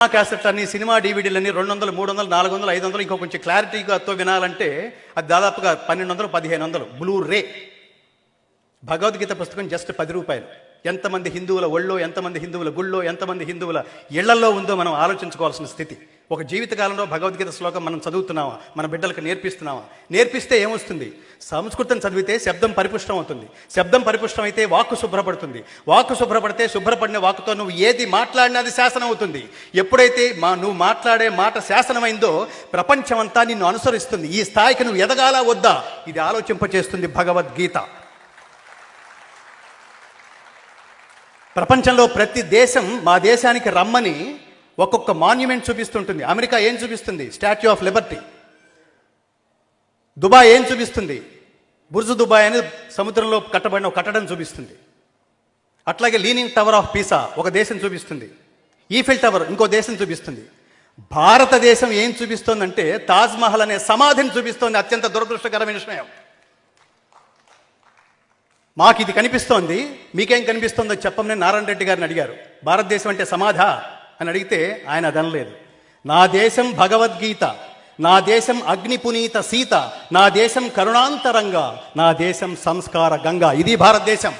క్యాసెట్లని, cinema డివిడీలని 200, 300, 400, 500 ఇంకో కొంచెం క్లారిటీగా వినాలంటే అది దాదాపుగా 1200, 1500 బ్లూ రే. భగవద్గీత పుస్తకం జస్ట్ 10 రూపాయలు. ఎంతమంది హిందువుల ఒళ్ళో, ఎంతమంది హిందువుల గుళ్ళో, ఎంతమంది హిందువుల ఇళ్లలో ఉందో మనం ఆలోచించుకోవాల్సిన స్థితి. ఒక జీవితకాలంలో భగవద్గీత శ్లోకం మనం చదువుతున్నామా, మన బిడ్డలకు నేర్పిస్తున్నామా? నేర్పిస్తే ఏమొస్తుంది? సంస్కృతం చదివితే శబ్దం పరిపుష్టం అవుతుంది. శబ్దం పరిపుష్టం అయితే వాక్కు శుభ్రపడుతుంది. వాక్కు శుభ్రపడితే శుభ్రపడిన వాక్కుతో నువ్వు ఏది మాట్లాడినా అది శాసనం అవుతుంది. ఎప్పుడైతే నువ్వు మాట్లాడే మాట శాసనమైందో ప్రపంచమంతా నిన్ను అనుసరిస్తుంది. ఈ స్థాయికి నువ్వు ఎదగాలా వద్దా, ఇది ఆలోచింపచేస్తుంది భగవద్గీత. ప్రపంచంలో ప్రతి దేశం మా దేశానికి రమ్మని ఒక్కొక్క మాన్యుమెంట్ చూపిస్తుంటుంది. అమెరికా ఏం చూపిస్తుంది? Statue of Liberty. దుబాయ్ ఏం చూపిస్తుంది? బుర్జు దుబాయ్ అని సముద్రంలో కట్టబడిన ఒక కట్టడం చూపిస్తుంది. అట్లాగే లీనింగ్ టవర్ ఆఫ్ పీసా ఒక దేశం చూపిస్తుంది. ఈఫిల్ టవర్ ఇంకో దేశం చూపిస్తుంది. భారతదేశం ఏం చూపిస్తోందంటే తాజ్మహల్ అనే సమాధిని చూపిస్తోంది. అత్యంత దురదృష్టకరమైన విషయం. మాకు ఇది కనిపిస్తోంది, మీకేం కనిపిస్తోందో చెప్పమని నారాయణ రెడ్డి గారిని అడిగారు. భారతదేశం అంటే సమాధా అని అడిగితే ఆయన అదనలేదు. నా దేశం భగవద్గీత, నా దేశం అగ్ని పునీత సీత, నా దేశం కరుణాంతరంగా, నా దేశం సంస్కార గంగా. ఇది భారతదేశం.